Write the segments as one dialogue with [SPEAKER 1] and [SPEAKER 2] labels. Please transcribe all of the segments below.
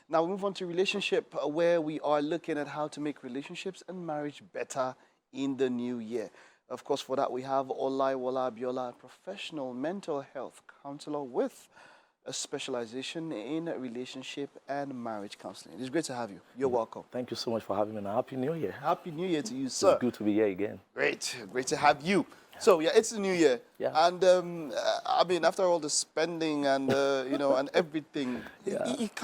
[SPEAKER 1] Now we move on to relationship, where we are looking at how to make relationships and marriage better in the new year. Of course, for that we have Olaiwola Abiola, a professional mental health counselor with a specialization in relationship and marriage counseling. It's great to have you. You're welcome.
[SPEAKER 2] Thank you so much for having me, and Happy New Year.
[SPEAKER 1] Happy New Year to you, sir.
[SPEAKER 2] It's good to be here again.
[SPEAKER 1] Great to have you. So yeah, it's the new year, and I mean, after all the spending and you know, and everything, it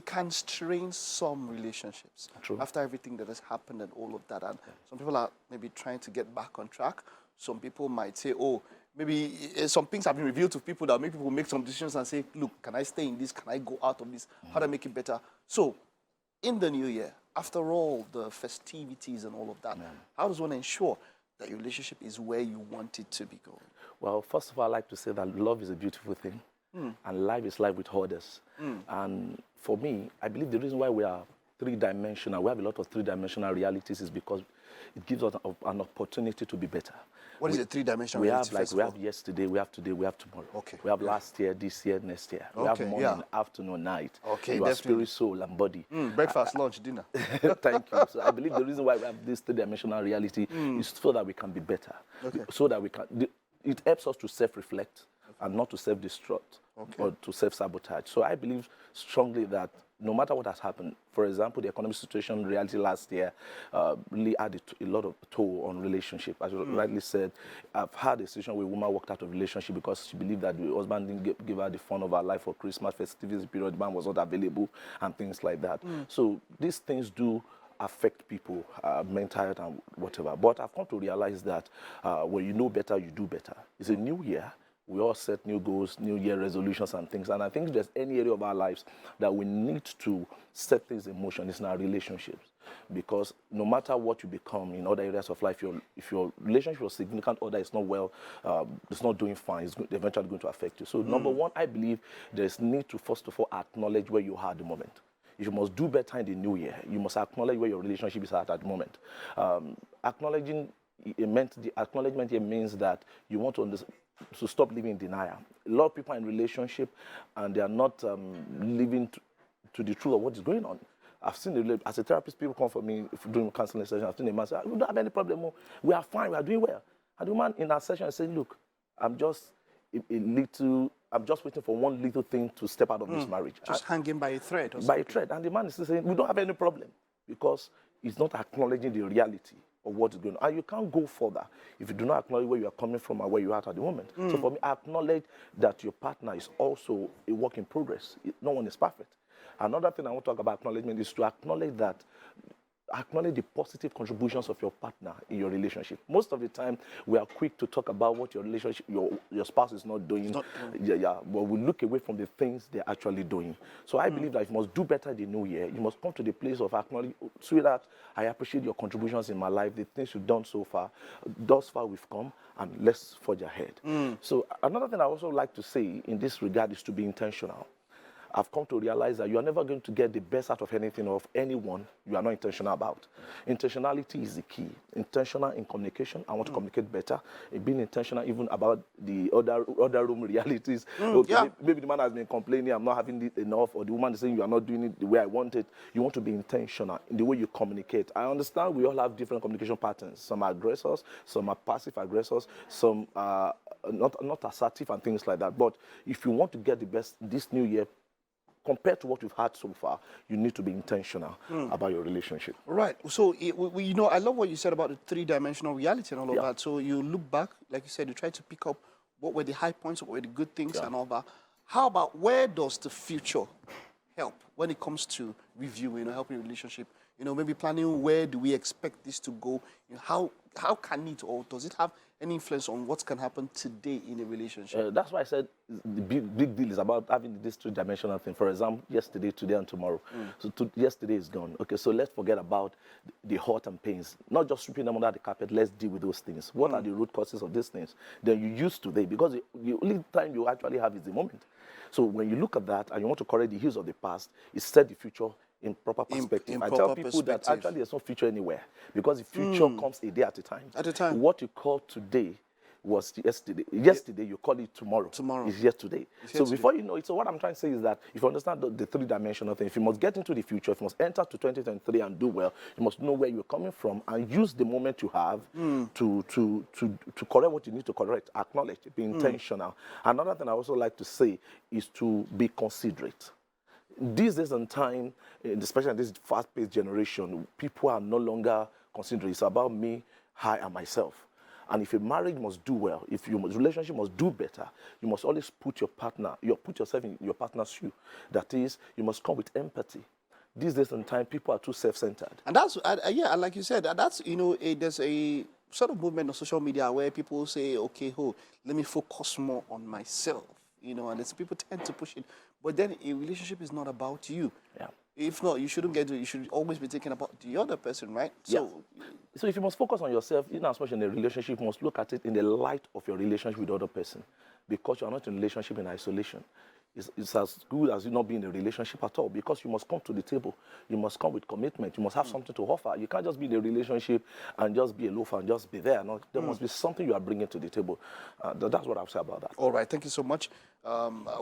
[SPEAKER 1] can strain some relationships.
[SPEAKER 2] True.
[SPEAKER 1] After everything that has happened and all of that, and some people are maybe trying to get back on track. Some people might say, oh, maybe some things have been revealed to people that make people make some decisions and say, look, can I stay in this? Can I go out of this? How do I make it better? So, in the new year, after all the festivities and all of that, how does one ensure that your relationship is where you want it to be going?
[SPEAKER 2] Well, first of all, I like to say that love is a beautiful thing, and life is life with others. And for me, I believe the reason why we are three-dimensional, we have a lot of three-dimensional realities, is because it gives us an opportunity to be better.
[SPEAKER 1] What is a three-dimensional reality?
[SPEAKER 2] We have yesterday, we have today, we have tomorrow.
[SPEAKER 1] Okay.
[SPEAKER 2] We have last year, this year, next year. We have morning, afternoon, night.
[SPEAKER 1] Okay,
[SPEAKER 2] you are spirit, soul, and body.
[SPEAKER 1] Breakfast, lunch, dinner.
[SPEAKER 2] Thank you. So I believe the reason why we have this three-dimensional reality is so that we can be better.
[SPEAKER 1] Okay.
[SPEAKER 2] So that we can. It helps us to self-reflect and not to self-destruct or to self-sabotage. So I believe strongly that no matter what has happened, for example, the economic situation reality last year really added a lot of toll on relationship. As you rightly said, I've had a situation where a woman walked out of a relationship because she believed that the husband didn't give her the fun of her life for Christmas, festivities period, the man was not available, and things like that. So these things do affect people, mental health and whatever. But I've come to realize that when you know better, you do better. It's a new year. We all set new goals, new year resolutions and things. And I think if there's any area of our lives that we need to set things in motion, it's in our relationships. Because no matter what you become in other areas of life, if your relationship with a significant other is not well, it's not doing fine, it's eventually going to affect you. So number one, I believe there's need to first of all acknowledge where you are at the moment. If you must do better in the new year, you must acknowledge where your relationship is at the moment. The acknowledgement here means that you want to stop living in denial. A lot of people are in relationship and they are not living to the truth of what is going on. I've seen, as a therapist, people come for me during counseling session. I've seen a man say, we don't have any problem. We are fine. We are doing well. And the man in our session said, look, I'm just waiting for one little thing to step out of this marriage.
[SPEAKER 1] Just hanging by a thread.
[SPEAKER 2] By a thread. And the man is still saying, we don't have any problem, because he's not acknowledging the reality of what is going on. And you can't go further if you do not acknowledge where you are coming from and where you are at the moment. So for me, acknowledge that your partner is also a work in progress. No one is perfect. Another thing I want to talk about acknowledgement is to acknowledge the positive contributions of your partner in your relationship. Most of the time, we are quick to talk about what your relationship, your spouse is not doing. But we look away from the things they're actually doing. So I believe that if you must do better in the new year, you must come to the place of acknowledging, sweetheart, I appreciate your contributions in my life, the things you've done so far. Thus far we've come, and let's forge ahead. So another thing I also like to say in this regard is to be intentional. I've come to realize that you are never going to get the best out of anything or of anyone you are not intentional about. Intentionality is the key. Intentional in communication. I want to communicate better. Being intentional even about the other room realities. Okay, maybe the man has been complaining, I'm not having it enough, or the woman is saying you are not doing it the way I want it. You want to be intentional in the way you communicate. I understand we all have different communication patterns. Some are aggressors, some are passive aggressors, some are not assertive and things like that. But if you want to get the best this new year, compared to what you've had so far, you need to be intentional about your relationship.
[SPEAKER 1] Right. So, you know, I love what you said about the three-dimensional reality and all of that. So you look back, like you said, you try to pick up what were the high points, what were the good things and all that. How about where does the future help when it comes to review, you know, helping relationship? You know, maybe planning where do we expect this to go? You know, how can it, or does it have any influence on what can happen today in a relationship?
[SPEAKER 2] That's why I said the big deal is about having this two-dimensional thing. For example, yesterday, today, and tomorrow. So yesterday is gone. Okay, so let's forget about the hurt and pains. Not just sweeping them under the carpet. Let's deal with those things. What are the root causes of these things? Then you use today, because the only time you actually have is the moment. So when you look at that and you want to correct the ills of the past, it set the future in proper perspective. I tell people that actually there's no future anywhere, because the future comes a day at a time. What you call today was yesterday. Yesterday, you call it tomorrow.
[SPEAKER 1] Tomorrow.
[SPEAKER 2] It's yesterday.
[SPEAKER 1] It's
[SPEAKER 2] So
[SPEAKER 1] yesterday.
[SPEAKER 2] before you know it, so what I'm trying to say is that if you understand the three-dimensional thing, if you must get into the future, if you must enter to 2023 and do well, you must know where you're coming from and use the moment you have to correct what you need to correct, acknowledge, be intentional. Another thing I also like to say is to be considerate. These days and time, especially in this fast-paced generation, people are no longer considerate. It's about me, I, and myself. And if a marriage must do well, if your relationship must do better, you must always put your partner, put yourself in your partner's shoe. That is, you must come with empathy. These days and time, people are too self-centered.
[SPEAKER 1] And that's, yeah, like you said, that's, there's a sort of movement on social media where people say, okay, let me focus more on myself, and there's people tend to push it. But then a relationship is not about you.
[SPEAKER 2] Yeah.
[SPEAKER 1] If not, you shouldn't get to it. You should always be thinking about the other person, right?
[SPEAKER 2] So if you must focus on yourself, in as much in a relationship, you must look at it in the light of your relationship with the other person. Because you are not in a relationship in isolation. It's as good as you not be in a relationship at all, because you must come to the table. You must come with commitment. You must have something to offer. You can't just be in a relationship and just be a loafer and just be there. No, there must be something you are bringing to the table. That's what I'll say about that.
[SPEAKER 1] All right, thank you so much.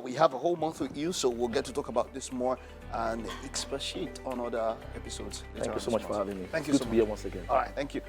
[SPEAKER 1] We have a whole month with you, so we'll get to talk about this more and expatiate on other episodes.
[SPEAKER 2] Thank you so much for having me.
[SPEAKER 1] Thank you
[SPEAKER 2] Good
[SPEAKER 1] so
[SPEAKER 2] to
[SPEAKER 1] much.
[SPEAKER 2] be here once again.
[SPEAKER 1] All right, thank you.